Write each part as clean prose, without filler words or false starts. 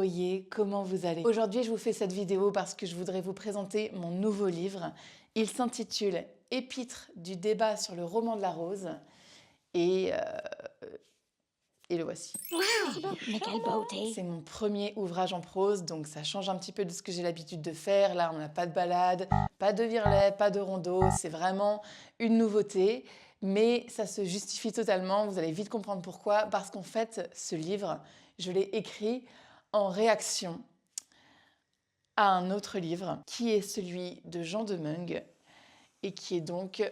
voyez, comment vous allez. Aujourd'hui, je vous fais cette vidéo parce que je voudrais vous présenter mon nouveau livre. Il s'intitule Épître du débat sur le roman de la rose et, le voici. Mais quelle beauté! C'est mon premier ouvrage en prose, donc ça change un petit peu de ce que j'ai l'habitude de faire. Là, on n'a pas de balade, pas de virelet, pas de rondeau. C'est vraiment une nouveauté, mais ça se justifie totalement. Vous allez vite comprendre pourquoi. Parce qu'en fait, ce livre, je l'ai écrit en réaction à un autre livre, qui est celui de Jean de Meung, et qui est donc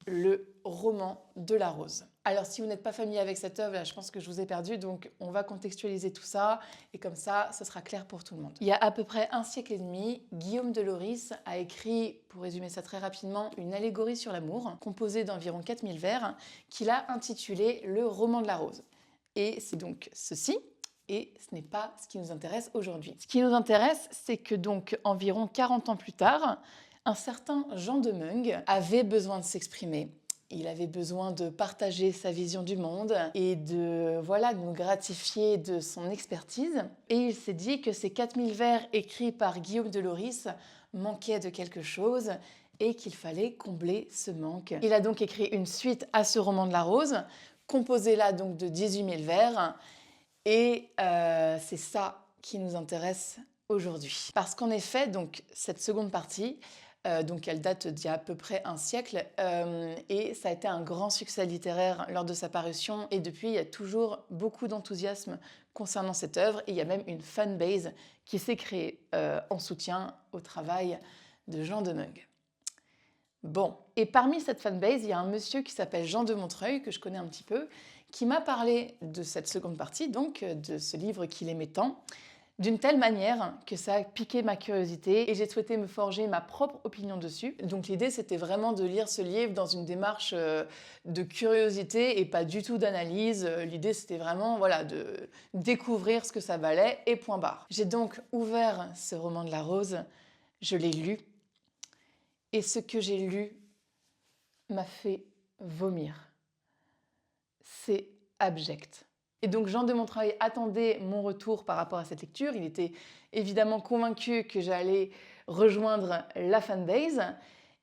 le roman de la rose. Alors si vous n'êtes pas familier avec cette œuvre, là, je pense que je vous ai perdu, donc on va contextualiser tout ça, et comme ça, ce sera clair pour tout le monde. Il y a à peu près un siècle et demi, Guillaume de Loris a écrit, pour résumer ça très rapidement, une allégorie sur l'amour, composée d'environ 4000 vers, qu'il a intitulé Le roman de la rose. Et c'est donc ceci. Et ce n'est pas ce qui nous intéresse aujourd'hui. Ce qui nous intéresse, c'est que donc environ 40 ans plus tard, un certain Jean de Meung avait besoin de s'exprimer. Il avait besoin de partager sa vision du monde et de nous gratifier de son expertise. Et il s'est dit que ces 4000 vers écrits par Guillaume de Loris manquaient de quelque chose et qu'il fallait combler ce manque. Il a donc écrit une suite à ce roman de la rose, composé là donc de 18 000 vers. Et c'est ça qui nous intéresse aujourd'hui. Parce qu'en effet, donc, cette seconde partie, elle date d'il y a à peu près un siècle, et ça a été un grand succès littéraire lors de sa parution. Et depuis, il y a toujours beaucoup d'enthousiasme concernant cette œuvre. Et il y a même une fanbase qui s'est créée en soutien au travail de Jean de Meung. Bon, et parmi cette fanbase, il y a un monsieur qui s'appelle Jean de Montreuil, que je connais un petit peu, qui m'a parlé de cette seconde partie, donc de ce livre qu'il aimait tant, d'une telle manière que ça a piqué ma curiosité et j'ai souhaité me forger ma propre opinion dessus. Donc l'idée, c'était vraiment de lire ce livre dans une démarche de curiosité et pas du tout d'analyse. L'idée, c'était vraiment de découvrir ce que ça valait et point barre. J'ai donc ouvert ce roman de la rose, je l'ai lu, et ce que j'ai lu m'a fait vomir. C'est abject. Et donc Jean de Montreuil attendait mon retour par rapport à cette lecture. Il était évidemment convaincu que j'allais rejoindre la fanbase.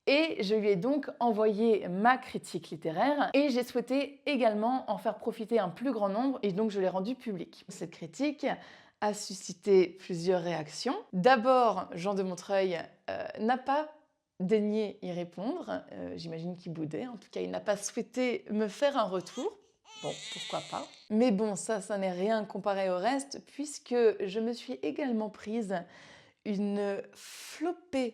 Et je lui ai donc envoyé ma critique littéraire et j'ai souhaité également en faire profiter un plus grand nombre et donc je l'ai rendue publique. Cette critique a suscité plusieurs réactions. D'abord, Jean de Montreuil n'a pas daigné y répondre. J'imagine qu'il boudait. En tout cas, il n'a pas souhaité me faire un retour. Bon, pourquoi pas. Mais bon, ça n'est rien comparé au reste, puisque je me suis également prise une flopée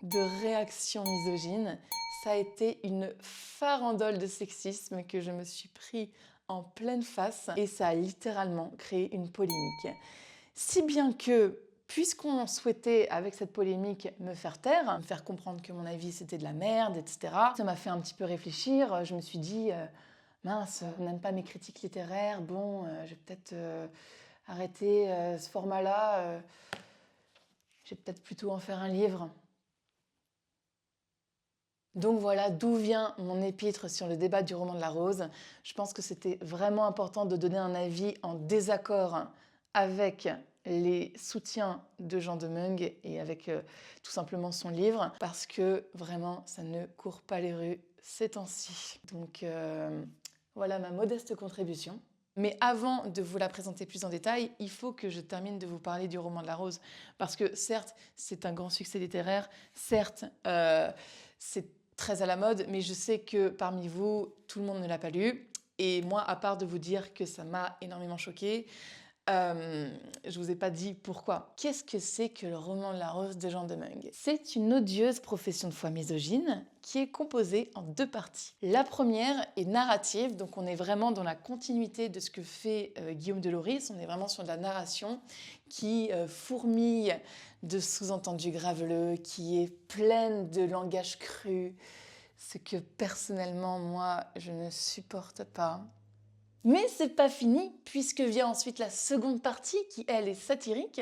de réactions misogynes. Ça a été une farandole de sexisme que je me suis pris en pleine face et ça a littéralement créé une polémique. Si bien que, puisqu'on souhaitait avec cette polémique me faire taire, me faire comprendre que mon avis c'était de la merde, etc., ça m'a fait un petit peu réfléchir. Je me suis dit... mince, on n'aime pas mes critiques littéraires, bon, je vais peut-être arrêter ce format-là, je vais peut-être plutôt en faire un livre. Donc voilà d'où vient mon épître sur le débat du roman de la rose. Je pense que c'était vraiment important de donner un avis en désaccord avec les soutiens de Jean de Meung et avec tout simplement son livre, parce que vraiment, ça ne court pas les rues ces temps-ci. Donc... voilà ma modeste contribution. Mais avant de vous la présenter plus en détail, il faut que je termine de vous parler du roman de la rose. Parce que certes, c'est un grand succès littéraire, certes, c'est très à la mode, mais je sais que parmi vous, tout le monde ne l'a pas lu. Et moi, à part de vous dire que ça m'a énormément choquée, je vous ai pas dit pourquoi. Qu'est-ce que c'est que le roman de la rose de Jean de Meung? C'est une odieuse profession de foi misogyne qui est composée en deux parties. La première est narrative, donc on est vraiment dans la continuité de ce que fait Guillaume de Loris. On est vraiment sur de la narration qui fourmille de sous-entendus graveleux, qui est pleine de langage cru, ce que personnellement, moi, je ne supporte pas. Mais c'est pas fini, puisque vient ensuite la seconde partie, qui elle est satirique,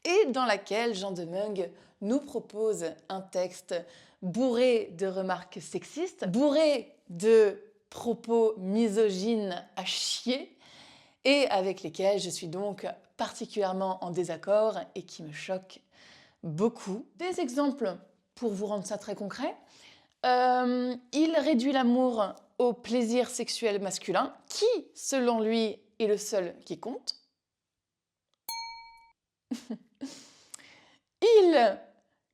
et dans laquelle Jean de Meung nous propose un texte bourré de remarques sexistes, bourré de propos misogynes à chier, et avec lesquels je suis donc particulièrement en désaccord et qui me choquent beaucoup. Des exemples pour vous rendre ça très concret. Il réduit l'amour au plaisir sexuel masculin, qui, selon lui, est le seul qui compte. Il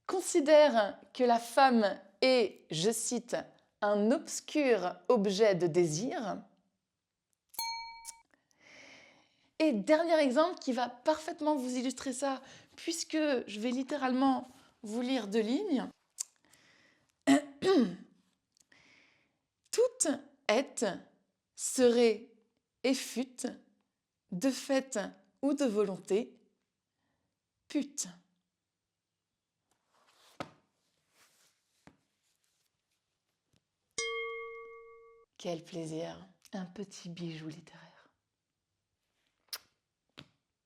considère que la femme est, je cite, un obscur objet de désir. Et dernier exemple qui va parfaitement vous illustrer ça, puisque je vais littéralement vous lire 2 lignes. Toute est, serait et fut, de fait ou de volonté, pute. Quel plaisir, un petit bijou littéraire.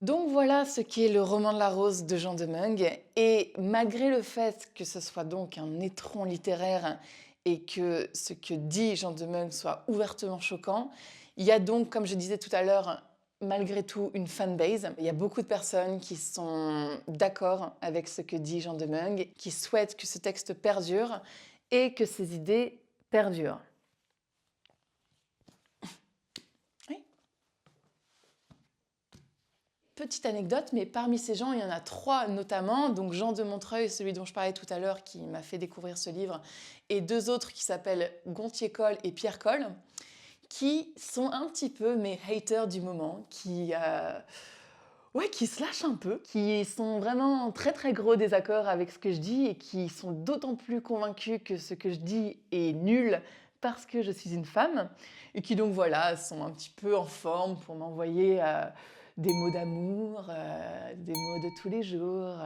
Donc voilà ce qu'est le roman de la rose de Jean de Meung, et malgré le fait que ce soit donc un étron littéraire et que ce que dit Jean de Meung soit ouvertement choquant, il y a donc, comme je disais tout à l'heure, malgré tout une fanbase. Il y a beaucoup de personnes qui sont d'accord avec ce que dit Jean de Meung, qui souhaitent que ce texte perdure et que ses idées perdurent. Petite anecdote, mais parmi ces gens, il y en a 3 notamment, donc Jean de Montreuil, celui dont je parlais tout à l'heure, qui m'a fait découvrir ce livre, et 2 autres qui s'appellent Gontier Coll et Pierre Coll, qui sont un petit peu mes haters du moment, qui se lâchent un peu, qui sont vraiment en très très gros désaccord avec ce que je dis et qui sont d'autant plus convaincus que ce que je dis est nul parce que je suis une femme, et qui donc voilà, sont un petit peu en forme pour m'envoyer des mots d'amour, des mots de tous les jours,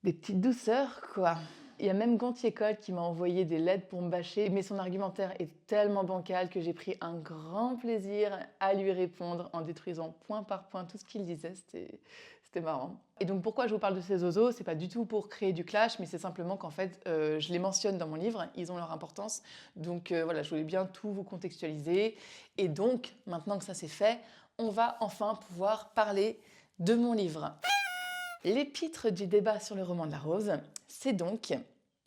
des petites douceurs, quoi. Il y a même Gontier Coll qui m'a envoyé des lettres pour me bâcher, mais son argumentaire est tellement bancal que j'ai pris un grand plaisir à lui répondre en détruisant point par point tout ce qu'il disait. C'était marrant. Et donc pourquoi je vous parle de ces oiseaux? C'est pas du tout pour créer du clash, mais c'est simplement qu'en fait, je les mentionne dans mon livre, ils ont leur importance. Donc voilà, je voulais bien tout vous contextualiser. Et donc, maintenant que ça c'est fait, on va enfin pouvoir parler de mon livre. L'épître du débat sur le roman de la rose, c'est donc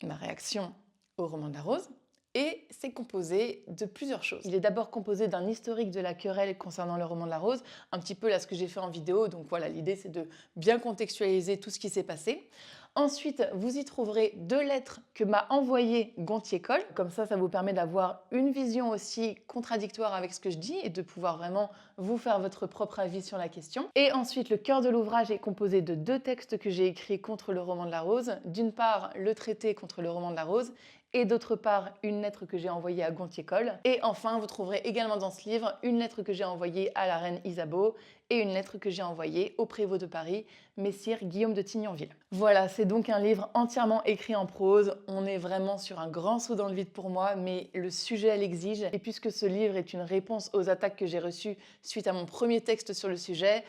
ma réaction au roman de la rose, et c'est composé de plusieurs choses. Il est d'abord composé d'un historique de la querelle concernant le roman de la rose, un petit peu là ce que j'ai fait en vidéo, donc voilà, l'idée c'est de bien contextualiser tout ce qui s'est passé. Ensuite, vous y trouverez 2 lettres que m'a envoyées Gontier Coll. Comme ça vous permet d'avoir une vision aussi contradictoire avec ce que je dis et de pouvoir vraiment vous faire votre propre avis sur la question. Et ensuite, le cœur de l'ouvrage est composé de 2 textes que j'ai écrits contre le roman de la rose. D'une part, le traité contre le roman de la rose, et d'autre part, une lettre que j'ai envoyée à Gontier Coll. Et enfin, vous trouverez également dans ce livre une lettre que j'ai envoyée à la reine Isabeau et une lettre que j'ai envoyée au prévôt de Paris, messire Guillaume de Tignonville. Voilà, c'est donc un livre entièrement écrit en prose. On est vraiment sur un grand saut dans le vide pour moi, mais le sujet l'exige. Et puisque ce livre est une réponse aux attaques que j'ai reçues suite à mon premier texte sur le sujet,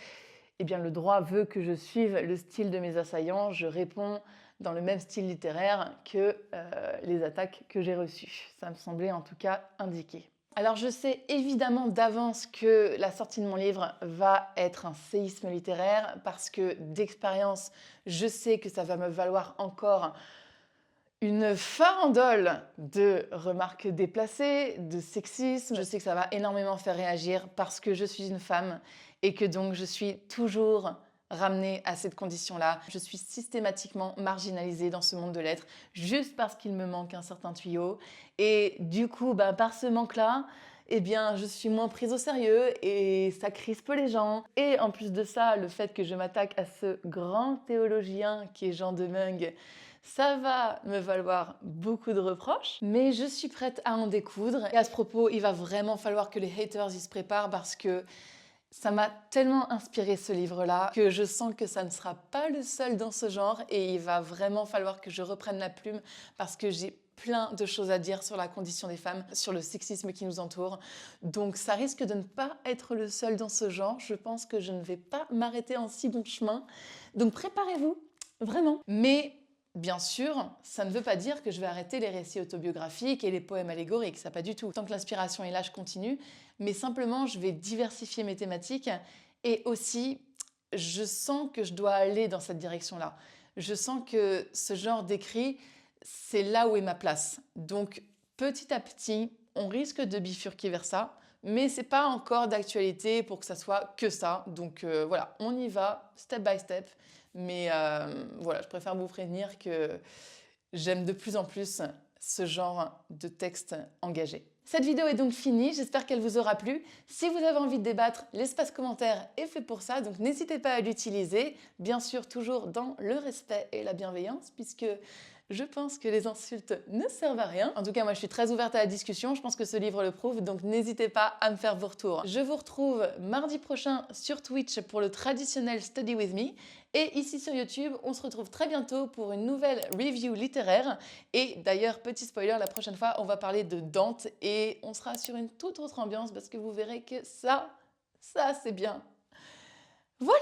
eh bien le droit veut que je suive le style de mes assaillants. Je réponds dans le même style littéraire que les attaques que j'ai reçues. Ça me semblait en tout cas indiqué. Alors je sais évidemment d'avance que la sortie de mon livre va être un séisme littéraire parce que d'expérience, je sais que ça va me valoir encore une farandole de remarques déplacées, de sexisme. Je sais que ça va énormément faire réagir parce que je suis une femme et que donc je suis toujours ramenée à cette condition-là. Je suis systématiquement marginalisée dans ce monde de lettres juste parce qu'il me manque un certain tuyau. Et du coup, par ce manque-là, eh bien, je suis moins prise au sérieux et ça crispe les gens. Et en plus de ça, le fait que je m'attaque à ce grand théologien qui est Jean de Meung, ça va me valoir beaucoup de reproches, mais je suis prête à en découdre. Et à ce propos, il va vraiment falloir que les haters y se préparent parce que ça m'a tellement inspiré ce livre-là que je sens que ça ne sera pas le seul dans ce genre et il va vraiment falloir que je reprenne la plume parce que j'ai plein de choses à dire sur la condition des femmes, sur le sexisme qui nous entoure. Donc ça risque de ne pas être le seul dans ce genre. Je pense que je ne vais pas m'arrêter en si bon chemin. Donc préparez-vous, vraiment. Mais bien sûr, ça ne veut pas dire que je vais arrêter les récits autobiographiques et les poèmes allégoriques, ça pas du tout. Tant que l'inspiration est là, je continue, mais simplement je vais diversifier mes thématiques Et aussi, je sens que je dois aller dans cette direction-là. Je sens que ce genre d'écrit, c'est là où est ma place. Donc, petit à petit, on risque de bifurquer vers ça, mais c'est pas encore d'actualité pour que ça soit que ça. Donc voilà, on y va, step by step. Mais voilà, je préfère vous prévenir que j'aime de plus en plus ce genre de texte engagé. Cette vidéo est donc finie, j'espère qu'elle vous aura plu. Si vous avez envie de débattre, l'espace commentaire est fait pour ça, donc n'hésitez pas à l'utiliser. Bien sûr, toujours dans le respect et la bienveillance, puisque je pense que les insultes ne servent à rien. En tout cas, moi, je suis très ouverte à la discussion. Je pense que ce livre le prouve, donc n'hésitez pas à me faire vos retours. Je vous retrouve mardi prochain sur Twitch pour le traditionnel Study With Me. Et ici sur YouTube, on se retrouve très bientôt pour une nouvelle review littéraire. Et d'ailleurs, petit spoiler, la prochaine fois, on va parler de Dante et on sera sur une toute autre ambiance parce que vous verrez que ça c'est bien. Voilà!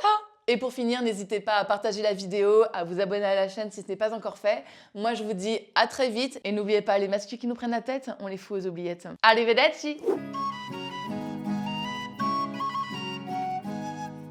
Et pour finir, n'hésitez pas à partager la vidéo, à vous abonner à la chaîne si ce n'est pas encore fait. Moi, je vous dis à très vite et n'oubliez pas, les masculins qui nous prennent la tête, on les fout aux oubliettes. Arrivederci!